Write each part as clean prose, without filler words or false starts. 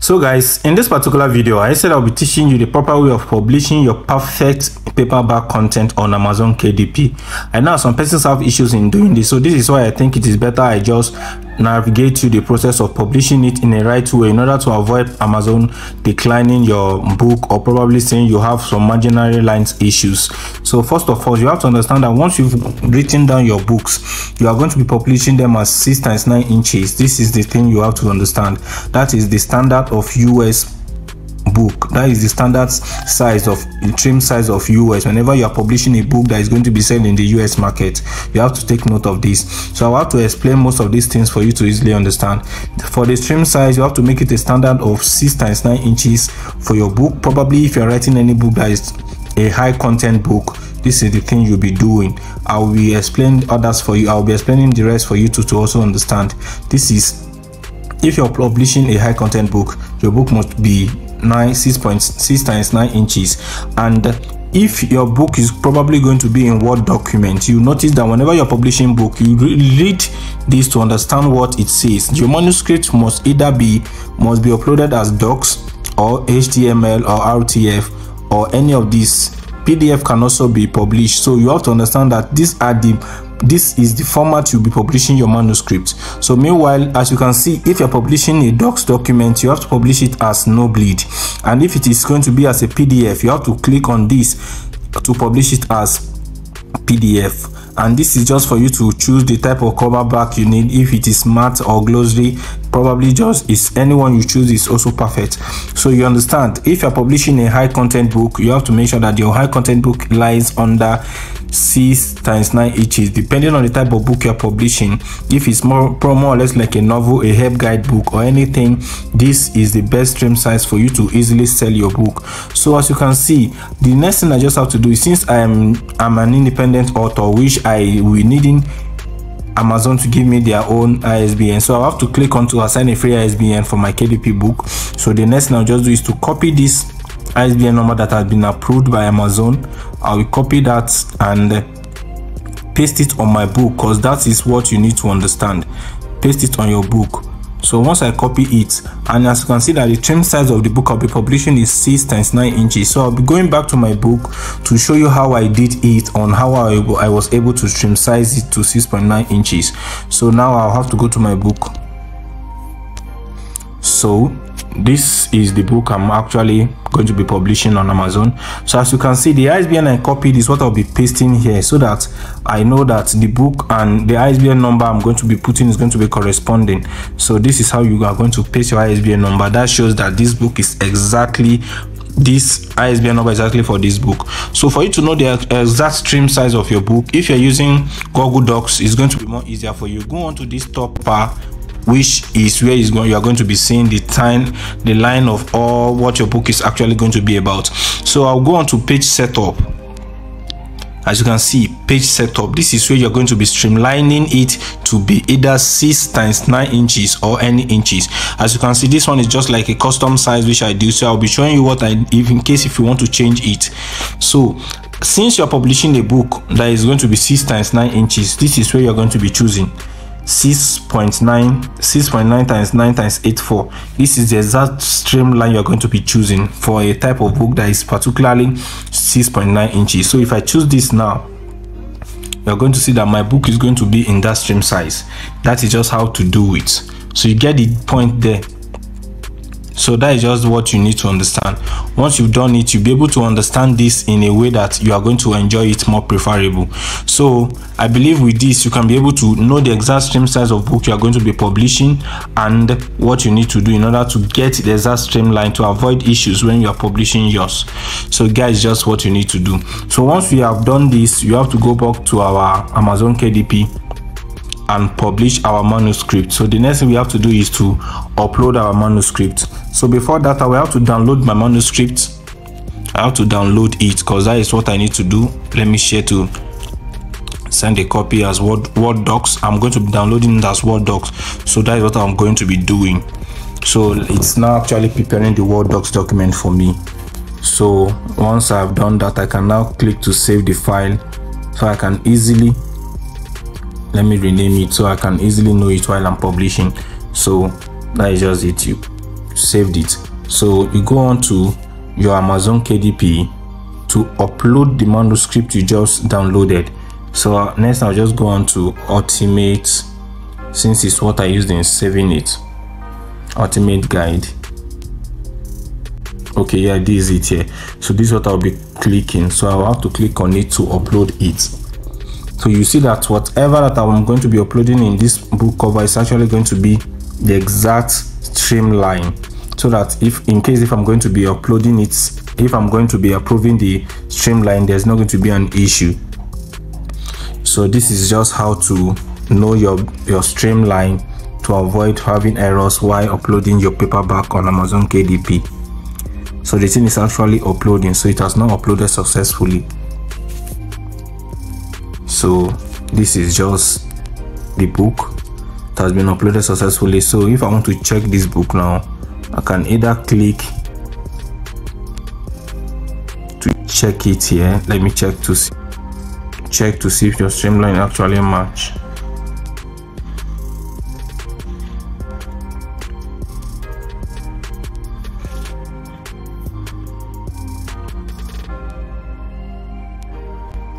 So guys, in this particular video, I said I'll be teaching you the proper way of publishing your perfect paperback content on Amazon KDP. I know some persons have issues in doing this, so this is why I think it is better I just navigate you the process of publishing it in a right way in order to avoid Amazon declining your book or probably saying you have some marginal lines issues. So first of all, you have to understand that once you've written down your books, you are going to be publishing them as 6 × 9 inches. This is the thing you have to understand. That is the standard of US book. That is the standard size of trim size of US. Whenever you are publishing a book that is going to be sold in the US market, you have to take note of this. So I have to explain most of these things for you to easily understand. For the trim size, you have to make it a standard of 6 × 9 inches for your book. Probably if you're writing any book that is a high content book, this is the thing you'll be doing. I will be explaining others for you. I'll be explaining the rest for you to also understand. This is if you're publishing a high content book, your book must be 6 × 9 inches. And if your book is probably going to be in Word document, you notice that whenever you're publishing book, you read this to understand what it says. Your manuscript must either be uploaded as docs or HTML or RTF or any of these. PDF can also be published. So you have to understand that this is the format you'll be publishing your manuscript. So meanwhile, as you can see, if you're publishing a docs document, you have to publish it as no bleed, and if it is going to be as a PDF, you have to click on this to publish it as PDF. And this is just for you to choose the type of cover back you need. If it is matte or glossy, probably just is anyone you choose is also perfect. So you understand, if you're publishing a high content book, you have to make sure that your high content book lies under 6 × 9 inches, depending on the type of book you're publishing. If it's more or less like a novel, a help guide book or anything, this is the best trim size for you to easily sell your book. So as you can see, the next thing I just have to do is, since I'm an independent author, which I will needing Amazon to give me their own ISBN, so I have to click on to assign a free ISBN for my KDP book. So the next thing I'll just do is to copy this ISBN number that has been approved by Amazon. I will copy that and paste it on my book, because that is what you need to understand. Paste it on your book. So once I copy it, and as you can see that the trim size of the book I'll be publishing is 6 × 9 inches. So I'll be going back to my book to show you how I did it, on how I was able to trim size it to 6.9 inches. So now I'll have to go to my book. So this is the book I'm actually going to be publishing on Amazon. So as you can see, the ISBN I copied is what I'll be pasting here, so that I know that the book and the ISBN number I'm going to be putting is going to be corresponding. So this is how you are going to paste your ISBN number. That shows that this book is exactly, this ISBN number exactly for this book. So for you to know the exact trim size of your book, if you're using Google Docs, it's going to be more easier for you. Go on to this top bar, which is where you are going to be seeing the line of all what your book is actually going to be about. So I'll go on to page setup. As you can see, page setup, this is where you're going to be streamlining it to be either 6 × 9 inches or any inches. As you can see, this one is just like a custom size which I do, so I'll be showing you what I if in case if you want to change it. So since you're publishing a book that is going to be 6 × 9 inches, this is where you're going to be choosing 6.9 × 9 × 84. This is the exact streamline you're going to be choosing for a type of book that is particularly 6.9 inches. So if I choose this now, you're going to see that my book is going to be in that stream size. That is just how to do it. So you get the point there. So that is just what you need to understand. Once you've done it, you'll be able to understand this in a way that you are going to enjoy it more preferable. So I believe with this, you can be able to know the exact stream size of book you are going to be publishing and what you need to do in order to get the exact streamline to avoid issues when you are publishing yours. So guys, just what you need to do. So once we have done this, you have to go back to our Amazon KDP and publish our manuscript. So the next thing we have to do is to upload our manuscript. So before that, I will have to download my manuscript. I have to download it because that is what I need to do. Let me share to send a copy as Word docs. I'm going to be downloading it as Word docs. So that is what I'm going to be doing. So it's now actually preparing the Word docs document for me. So once I've done that, I can now click to save the file, so I can easily, let me rename it so I can easily know it while I'm publishing. So that is just it. saved it. So you go on to your Amazon KDP to upload the manuscript you just downloaded. So next I'll just go on to Ultimate, since it's what I used in saving it. Ultimate guide. Okay, yeah, this is it here. So this is what I'll be clicking. So I'll have to click on it to upload it. So you see that whatever that I'm going to be uploading in this book cover is actually going to be the exact streamline, so that if in case if I'm going to be uploading it, if I'm going to be approving the streamline, there's not going to be an issue. So this is just how to know your streamline to avoid having errors while uploading your paperback on Amazon KDP. So the thing is actually uploading, so it has not uploaded successfully. So this is just the book that has been uploaded successfully. So if I want to check this book now, I can either click to check it here. Let me check to see if your streamline actually match.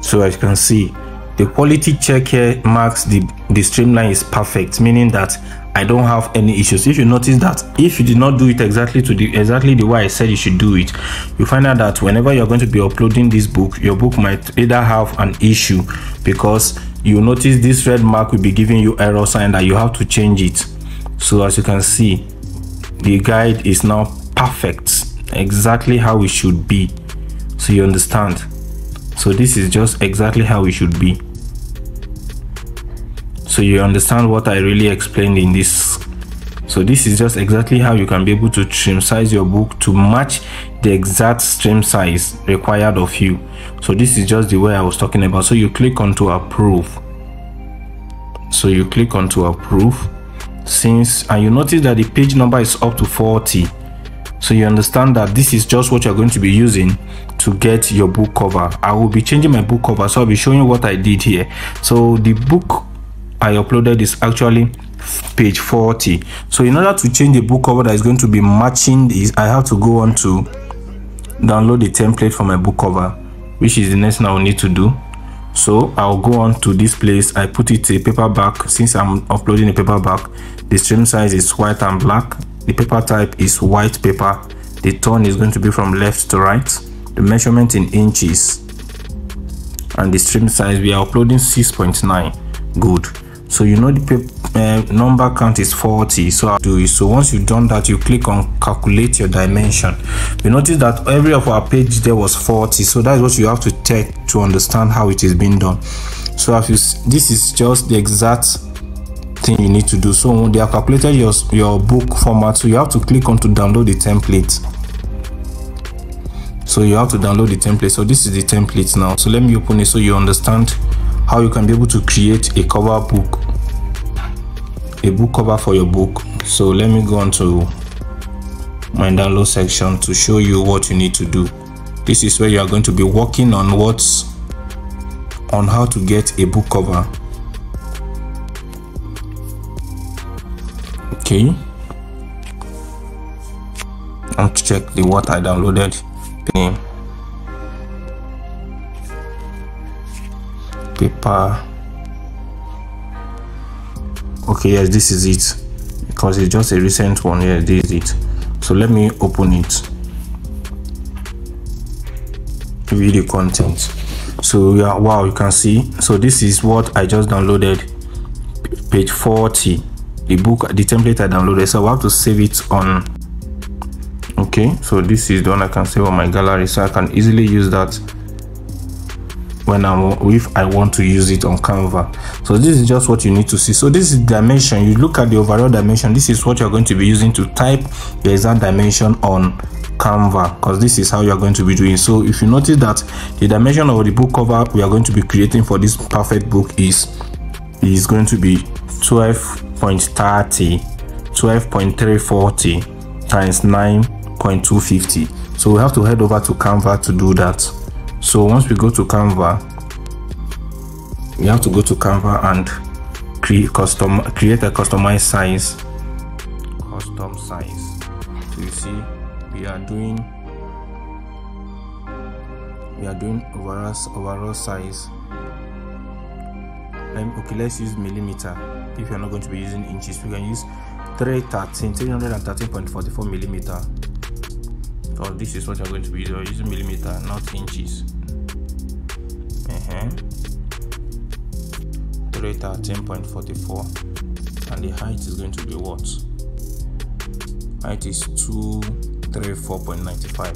So as you can see, the quality check here marks the streamline is perfect, meaning that I don't have any issues. If you notice that if you did not do it exactly the way I said you should do it, you find out that whenever you're going to be uploading this book, your book might either have an issue, because you notice this red mark will be giving you error sign that you have to change it. So as you can see, the guide is now perfect, exactly how it should be. So you understand. So this is just exactly how it should be. So you understand what I really explained in this. So this is just exactly how you can be able to trim size your book to match the exact stream size required of you. So this is just the way I was talking about. So you click on to approve. So you click on to approve, and you notice that the page number is up to 40. So you understand that this is just what you're going to be using to get your book cover. I will be changing my book cover, so I'll be showing you what I did here. So the book I uploaded is actually page 40. So in order to change the book cover that is going to be matching this, I have to go on to download the template for my book cover, which is the next thing I will need to do. So I'll go on to this place. I put it a paperback. Since I'm uploading a paperback, the stream size is white and black. The paper type is white paper. The tone is going to be from left to right. The measurement in inches, and the stream size, we are uploading 6.9. Good. So you know the number count is 40. So I'll do it. So once you've done that, you click on calculate your dimension. You notice that every of our page there was 40. So that's what you have to take to understand how it is being done. So this is just the exact thing you need to do. So they have calculated your book format, so you have to click on to download the template. So you have to download the template. So this is the template now. So let me open it so you understand how you can be able to create a cover book, a book cover for your book. So let me go on to my download section to show you what you need to do. This is where you are going to be working on how to get a book cover. Okay, I'll check what I downloaded. Paper. Okay, yes, this is it, because it's just a recent one. Yeah, this is it. So let me open it, view the content. So yeah, wow, you can see. So this is what I just downloaded, page 40, the book, the template I downloaded. So I have to save it on. Okay, so this is the one I can save on my gallery, so I can easily use that when if I want to use it on Canva. So this is just what you need to see. So this is dimension. You look at the overall dimension. This is what you're going to be using to type the exact dimension on Canva, because this is how you're going to be doing. So if you notice that the dimension of the book cover we are going to be creating for this perfect book is going to be 12.30, 12.340 times 9.250. So we have to head over to Canva to do that. So once we go to Canva, we have to go to Canva and create a customized size. Custom size. we are doing overall size. Let's use millimeter. If you're not going to be using inches, we can use 313.44 millimeter. So this is what you're going to be using millimeter, not inches. 313.44, and the height is going to be what? Height is 234.95.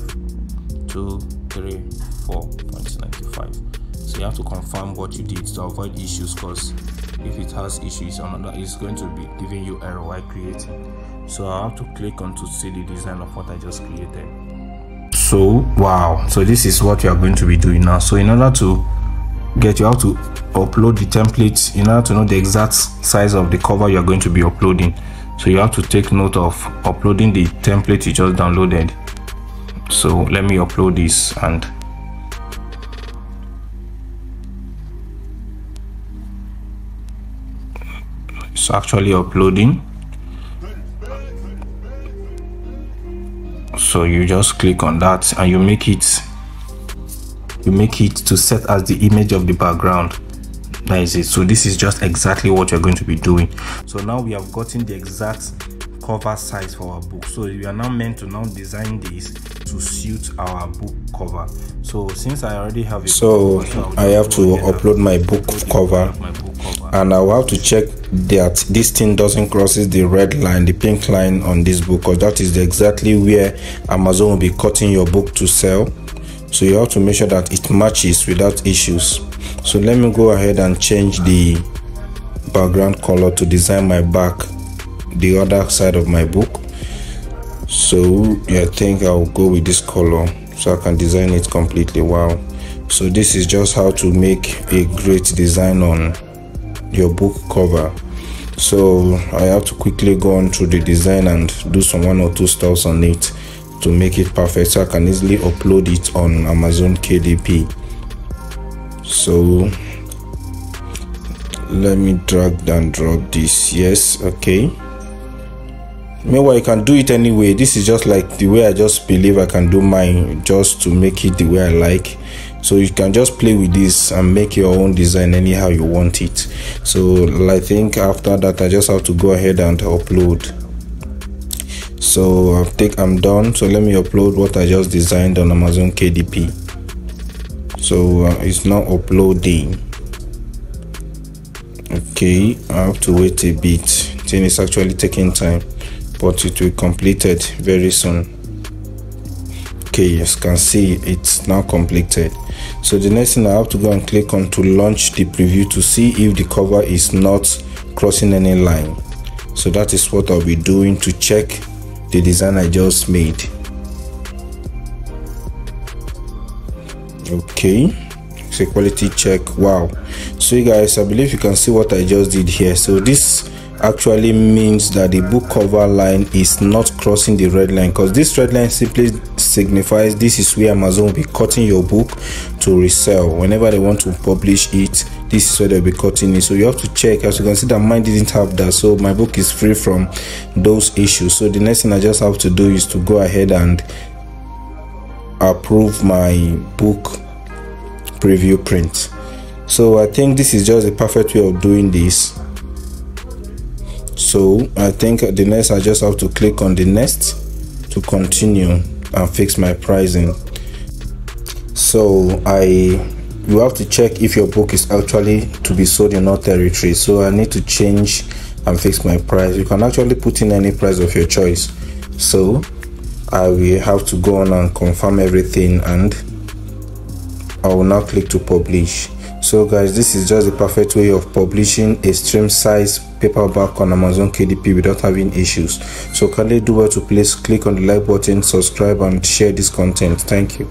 234.95. So you have to confirm what you did to avoid issues, because if it has issues, another is going to be giving you error while creating. So I have to click on to see the design of what I just created. So wow, so this is what you are going to be doing now. So in order to you have to upload the templates in order to know the exact size of the cover you are going to be uploading. So you have to take note of uploading the template you just downloaded. So let me upload this, and it's actually uploading. So you just click on that and you make it to set as the image of the background. That is it. So this is just exactly what you're going to be doing. So now we have gotten the exact cover size for our book. So we are now meant to now design this to suit our book cover. So since I already have it, so I have to upload my book cover, and I will have to check that this thing doesn't crosses the red line, the pink line on this book, because that is exactly where Amazon will be cutting your book to sell. So you have to make sure that it matches without issues. So let me go ahead and change the background color to design my back, the other side of my book. So yeah, I think I'll go with this color so I can design it completely. Wow. So this is just how to make a great design on your book cover. So I have to quickly go on through the design and do some 1 or 2 stuffs on it to make it perfect, so I can easily upload it on Amazon KDP. So let me drag and drop this. Yes, okay. Meanwhile, you can do it anyway. This is just like the way I just believe I can do mine, just to make it the way I like. So you can just play with this and make your own design anyhow you want it. So I think after that I just have to go ahead and upload. So I'm done. So let me upload what I just designed on Amazon KDP. So it's now uploading. Okay, I have to wait a bit. Then it's actually taking time, but it will be completed very soon. Okay, as you can see, it's now completed. So the next thing I have to go and click on to launch the preview to see if the cover is not crossing any line. So that is what I'll be doing to check the design I just made. Okay, it's a quality check. Wow. So you guys, I believe you can see what I just did here. So this actually means that the book cover line is not crossing the red line, because this red line simply signifies this is where Amazon will be cutting your book to resell. Whenever they want to publish it, this is where they'll be cutting it. So you have to check. As you can see that mine didn't have that, so my book is free from those issues. So the next thing I just have to do is to go ahead and approve my book preview print. So I think this is just a perfect way of doing this. So I think the next I just have to click on the next to continue and fix my pricing. So you have to check if your book is actually to be sold in all territories. So I need to change and fix my price. You can actually put in any price of your choice. So I will have to go on and confirm everything, and I will now click to publish. So guys, this is just the perfect way of publishing a stream size paperback on Amazon KDP without having issues. So kindly do well to please click on the like button, subscribe and share this content. Thank you.